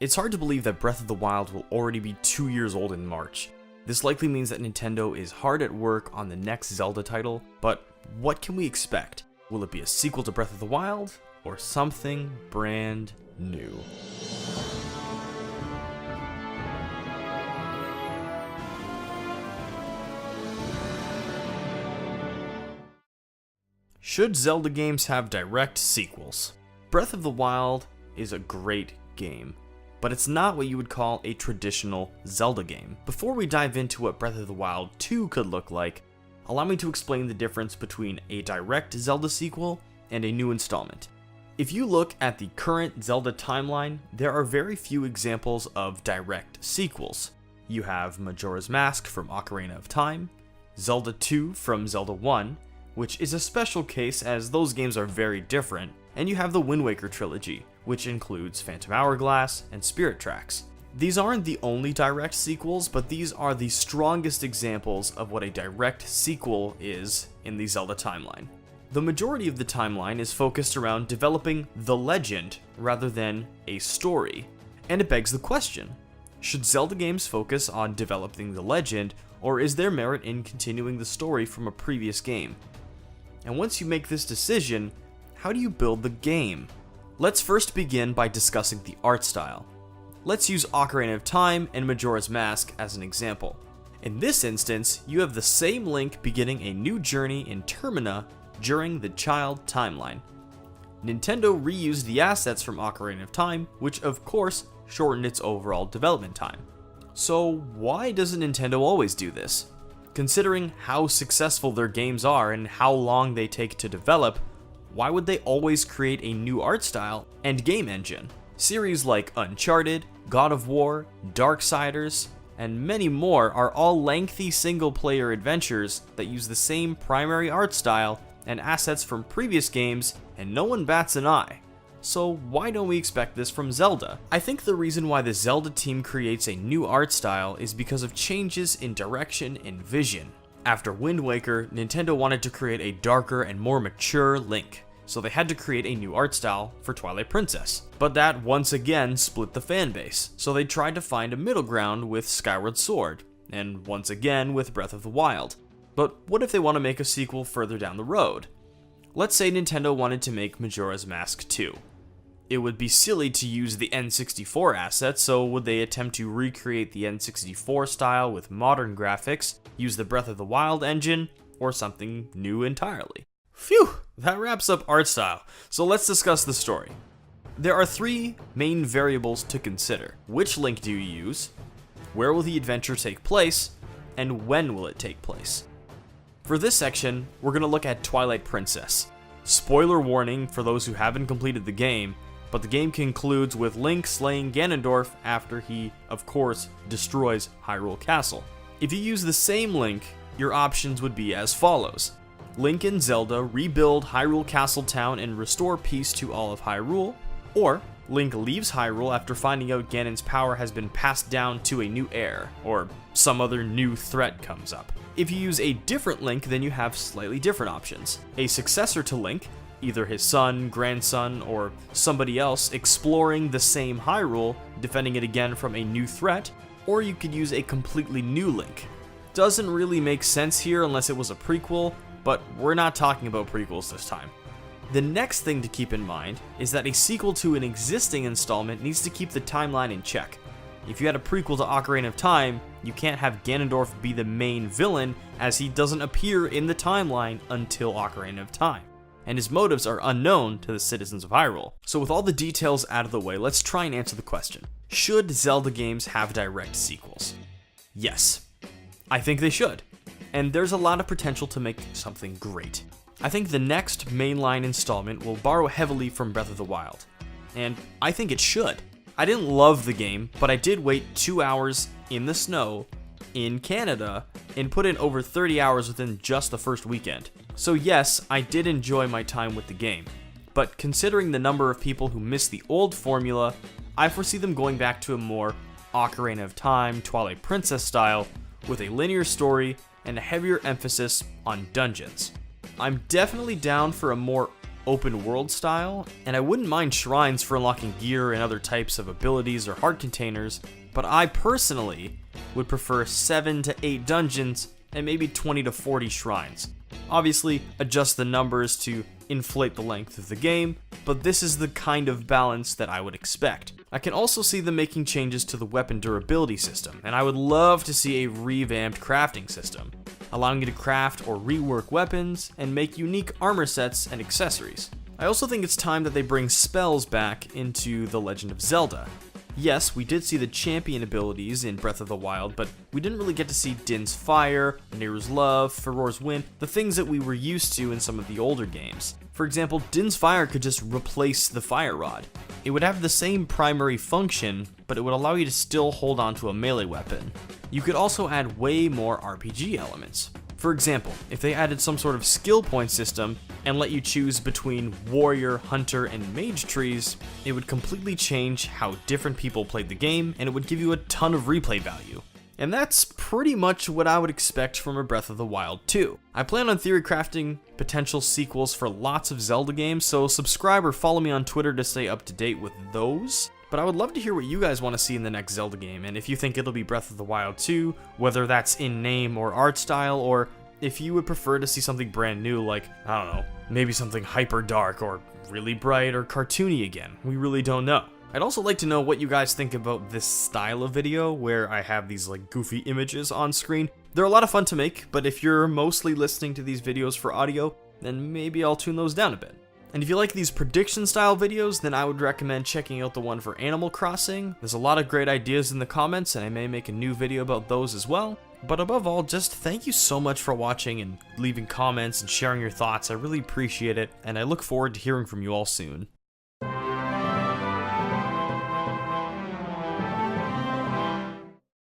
It's hard to believe that Breath of the Wild will already be 2 years old in March. This likely means that Nintendo is hard at work on the next Zelda title, but what can we expect? Will it be a sequel to Breath of the Wild, or something brand new? Should Zelda games have direct sequels? Breath of the Wild is a great game, but it's not what you would call a traditional Zelda game. Before we dive into what Breath of the Wild 2 could look like, allow me to explain the difference between a direct Zelda sequel and a new installment. If you look at the current Zelda timeline, there are very few examples of direct sequels. You have Majora's Mask from Ocarina of Time, Zelda 2 from Zelda 1, which is a special case as those games are very different, and you have the Wind Waker trilogy, which includes Phantom Hourglass and Spirit Tracks. These aren't the only direct sequels, but these are the strongest examples of what a direct sequel is in the Zelda timeline. The majority of the timeline is focused around developing the legend rather than a story, and it begs the question, should Zelda games focus on developing the legend, or is there merit in continuing the story from a previous game? And once you make this decision, how do you build the game? Let's first begin by discussing the art style. Let's use Ocarina of Time and Majora's Mask as an example. In this instance, you have the same Link beginning a new journey in Termina during the child timeline. Nintendo reused the assets from Ocarina of Time, which of course shortened its overall development time. So why doesn't Nintendo always do this? Considering how successful their games are and how long they take to develop, why would they always create a new art style and game engine? Series like Uncharted, God of War, Darksiders, and many more are all lengthy single-player adventures that use the same primary art style and assets from previous games, and no one bats an eye. So why don't we expect this from Zelda? I think the reason why the Zelda team creates a new art style is because of changes in direction and vision. After Wind Waker, Nintendo wanted to create a darker and more mature Link, so they had to create a new art style for Twilight Princess. But that once again split the fanbase, so they tried to find a middle ground with Skyward Sword, and once again with Breath of the Wild. But what if they want to make a sequel further down the road? Let's say Nintendo wanted to make Majora's Mask 2. It would be silly to use the N64 assets, so would they attempt to recreate the N64 style with modern graphics, use the Breath of the Wild engine, or something new entirely? Phew, that wraps up art style, so let's discuss the story. There are 3 main variables to consider. Which Link do you use? Where will the adventure take place? And when will it take place? For this section, we're going to look at Twilight Princess. Spoiler warning for those who haven't completed the game, but the game concludes with Link slaying Ganondorf after he, of course, destroys Hyrule Castle. If you use the same Link, your options would be as follows. Link and Zelda rebuild Hyrule Castle Town and restore peace to all of Hyrule, or Link leaves Hyrule after finding out Ganon's power has been passed down to a new heir, or some other new threat comes up. If you use a different Link, then you have slightly different options. A successor to Link, either his son, grandson, or somebody else exploring the same Hyrule, defending it again from a new threat, or you could use a completely new Link. Doesn't really make sense here unless it was a prequel, but we're not talking about prequels this time. The next thing to keep in mind is that a sequel to an existing installment needs to keep the timeline in check. If you had a prequel to Ocarina of Time, you can't have Ganondorf be the main villain, as he doesn't appear in the timeline until Ocarina of Time, and his motives are unknown to the citizens of Hyrule. So with all the details out of the way, let's try and answer the question. Should Zelda games have direct sequels? Yes, I think they should, and there's a lot of potential to make something great. I think the next mainline installment will borrow heavily from Breath of the Wild, and I think it should. I didn't love the game, but I did wait 2 hours in the snow in Canada and put in over 30 hours within just the first weekend. So yes, I did enjoy my time with the game, but considering the number of people who miss the old formula, I foresee them going back to a more Ocarina of Time, Twilight Princess style, with a linear story and a heavier emphasis on dungeons. I'm definitely down for a more open world style, and I wouldn't mind shrines for unlocking gear and other types of abilities or heart containers, but I personally would prefer 7 to 8 dungeons and maybe 20 to 40 shrines. Obviously, adjust the numbers to inflate the length of the game, but this is the kind of balance that I would expect. I can also see them making changes to the weapon durability system, and I would love to see a revamped crafting system, allowing you to craft or rework weapons and make unique armor sets and accessories. I also think it's time that they bring spells back into The Legend of Zelda. Yes, we did see the champion abilities in Breath of the Wild, but we didn't really get to see Din's Fire, Neru's Love, Farore's Wind, the things that we were used to in some of the older games. For example, Din's Fire could just replace the Fire Rod. It would have the same primary function, but it would allow you to still hold onto a melee weapon. You could also add way more RPG elements. For example, if they added some sort of skill point system and let you choose between warrior, hunter, and mage trees, it would completely change how different people played the game, and it would give you a ton of replay value. And that's pretty much what I would expect from a Breath of the Wild 2. I plan on theory crafting potential sequels for lots of Zelda games, so subscribe or follow me on Twitter to stay up to date with those. But I would love to hear what you guys want to see in the next Zelda game, and if you think it'll be Breath of the Wild 2, whether that's in name or art style, or if you would prefer to see something brand new like, I don't know, maybe something hyper dark or really bright or cartoony again. We really don't know. I'd also like to know what you guys think about this style of video where I have these like goofy images on screen. They're a lot of fun to make, but if you're mostly listening to these videos for audio, then maybe I'll tune those down a bit. And if you like these prediction style videos, then I would recommend checking out the one for Animal Crossing. There's a lot of great ideas in the comments, and I may make a new video about those as well. But above all, just thank you so much for watching and leaving comments and sharing your thoughts. I really appreciate it, and I look forward to hearing from you all soon.